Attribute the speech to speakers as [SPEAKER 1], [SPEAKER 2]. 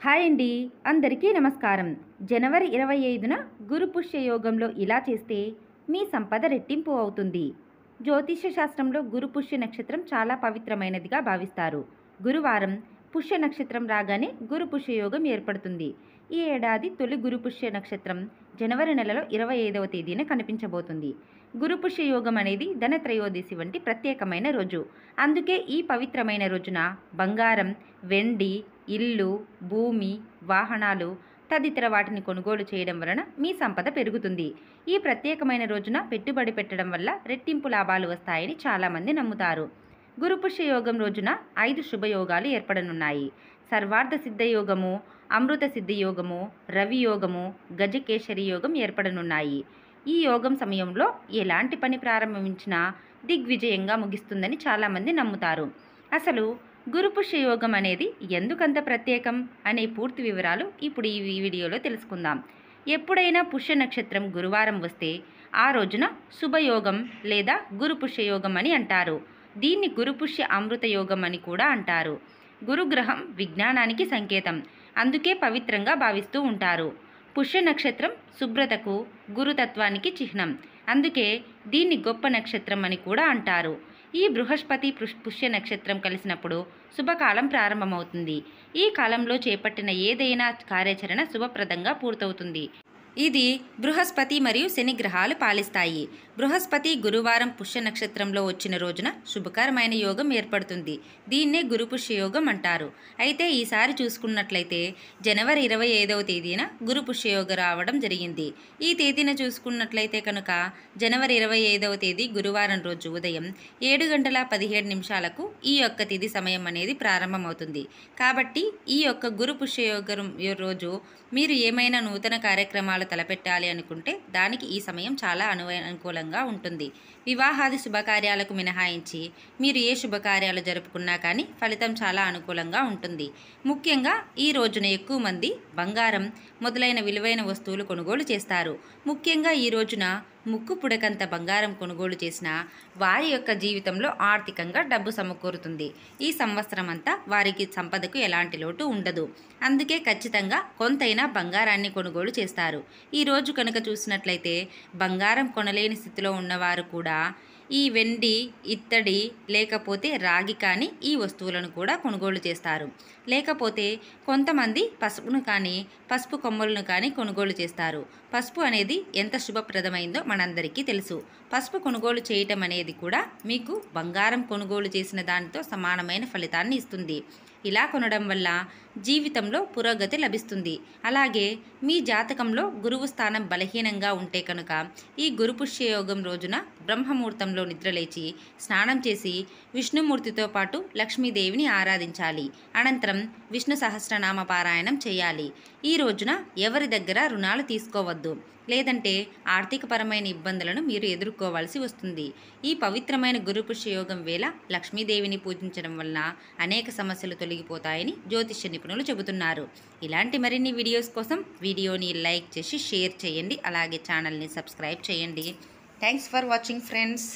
[SPEAKER 1] Hi అండి, అందరికీ నమస్కారం. జనవరి 25న గురు పుష్య యోగంలో ఇలా చేస్తే మీ సంపద రెట్టింపు అవుతుంది. జ్యోతిష్య శాస్త్రంలో గురు పుష్య నక్షత్రం చాలా పవిత్రమైనదిగా భావిస్తారు. గురువారం పుష్య నక్షత్రం రాగానే గురు పుష్య యోగం ఏర్పడుతుంది. ఈ ఏడాది తొలి గురు పుష్య నక్షత్రం జనవరి నెలలో 25వ తేదీన కనిపించబోతుంది. గురు పుష్య యోగం అనేది ధనత్రయోదశి వంటి ప్రత్యేకమైన రోజు. అందుకే ఈ పవిత్రమైన రోజున బంగారం, వెండి, ఇల్లు, భూమి, వాహనాలు తదితర వాటిని కొనుగోలు చేయడం వలన మీ సంపద పెరుగుతుంది. ఈ ప్రత్యేకమైన రోజున పెట్టుబడి పెట్టడం వల్ల రెట్టింపు లాభాలు వస్తాయని చాలామంది నమ్ముతారు. గురుపుష్య యోగం రోజున 5 శుభయోగాలు ఏర్పడనున్నాయి. సర్వార్థ సిద్ధ యోగము, అమృత సిద్ధి యోగము, రవి యోగము, గజకేశరి యోగం ఏర్పడనున్నాయి. ఈ యోగం సమయంలో ఎలాంటి పని ప్రారంభించినా దిగ్విజయంగా ముగిస్తుందని చాలామంది నమ్ముతారు. అసలు గురుపుష్య యోగం అనేది ఎందుకంత ప్రత్యేకం అనే పూర్తి వివరాలు ఇప్పుడు ఈ వీడియోలో తెలుసుకుందాం. ఎప్పుడైనా పుష్య నక్షత్రం గురువారం వస్తే ఆ రోజున శుభయోగం లేదా గురుపుష్య యోగం అని అంటారు. దీన్ని గురుపుష్య అమృత యోగం అని కూడా అంటారు. గురుగ్రహం విజ్ఞానానికి సంకేతం, అందుకే పవిత్రంగా భావిస్తూ ఉంటారు. పుష్య నక్షత్రం శుభ్రతకు, గురుతత్వానికి చిహ్నం, అందుకే దీన్ని గొప్ప నక్షత్రం అని కూడా అంటారు. ఈ బృహస్పతి పుష్య నక్షత్రం కలిసినప్పుడు శుభకాలం ప్రారంభమవుతుంది. ఈ కాలంలో చేపట్టిన ఏదైనా కార్యాచరణ శుభప్రదంగా పూర్తవుతుంది. ఇది బృహస్పతి మరియు శని గ్రహాలు పాలిస్తాయి. బృహస్పతి గురువారం పుష్య నక్షత్రంలో వచ్చిన రోజున శుభకరమైన యోగం ఏర్పడుతుంది. దీన్నే గురుపుష్య యోగం అంటారు. అయితే ఈసారి చూసుకున్నట్లయితే జనవరి 25వ తేదీన గురుపుష్య యోగం రావడం జరిగింది. ఈ తేదీన చూసుకున్నట్లయితే కనుక జనవరి 25వ తేదీ గురువారం రోజు ఉదయం 7:17 ఈ యొక్క తిథి సమయం అనేది ప్రారంభమవుతుంది. కాబట్టి ఈ యొక్క గురుపుష్య యోగం రోజు మీరు ఏమైనా నూతన కార్యక్రమాలు తలపెట్టాలి అనుకుంటే దానికి ఈ సమయం చాలా అనుకూలంగా ఉంటుంది. వివాహాది శుభకార్యాలకు మినహాయించి మీరు ఏ శుభకార్యాలు జరుపుకున్నా కానీ ఫలితం చాలా అనుకూలంగా ఉంటుంది. ముఖ్యంగా ఈ రోజున ఎక్కువ మంది బంగారం మొదలైన విలువైన వస్తువులు కొనుగోలు చేస్తారు. ముఖ్యంగా ఈ రోజున ముక్కు పుడకంత బంగారం కొనుగోలు చేసిన వారి యొక్క జీవితంలో ఆర్థికంగా డబ్బు సమకూరుతుంది. ఈ సంవత్సరం అంతా వారికి సంపదకు ఎలాంటి లోటు ఉండదు. అందుకే ఖచ్చితంగా కొంతైనా బంగారాన్ని కొనుగోలు చేస్తారు. ఈ రోజు కనుక చూసినట్లయితే బంగారం కొనలేని స్థితిలో ఉన్నవారు కూడా ఈ వెండి, ఇత్తడి లేకపోతే రాగి కానీ ఈ వస్తువులను కూడా కొనుగోలు చేస్తారు. లేకపోతే కొంతమంది పసుపును కానీ పసుపు కొమ్మలను కానీ కొనుగోలు చేస్తారు. పసుపు అనేది ఎంత శుభప్రదమైందో మనందరికీ తెలుసు. పసుపు కొనుగోలు చేయటం అనేది కూడా మీకు బంగారం కొనుగోలు చేసిన దానితో సమానమైన ఫలితాన్ని ఇస్తుంది. ఇలా కొనడం వల్ల జీవితంలో పురోగతి లభిస్తుంది. అలాగే మీ జాతకంలో గురువు స్థానం బలహీనంగా ఉంటే కనుక ఈ గురుపుష్య యోగం రోజున బ్రహ్మముహూర్తంలో నిద్రలేచి స్నానం చేసి విష్ణుమూర్తితో పాటు లక్ష్మీదేవిని ఆరాధించాలి. అనంతరం విష్ణు సహస్రనామ పారాయణం చేయాలి. ఈ రోజున ఎవరి దగ్గర రుణాలు తీసుకోవద్దు, లేదంటే ఆర్థికపరమైన ఇబ్బందులను మీరు ఎదుర్కోవాల్సి వస్తుంది. ఈ పవిత్రమైన గురుపుష్య యోగం వేళ లక్ష్మీదేవిని పూజించడం వలన అనేక సమస్యలు తొలగిపోతాయని జ్యోతిష్య నిపుణులు చెబుతున్నారు. ఇలాంటి మరిన్ని వీడియోస్ కోసం వీడియోని లైక్ చేసి షేర్ చేయండి. అలాగే ఛానల్ని సబ్స్క్రైబ్ చేయండి. Thanks for watching friends.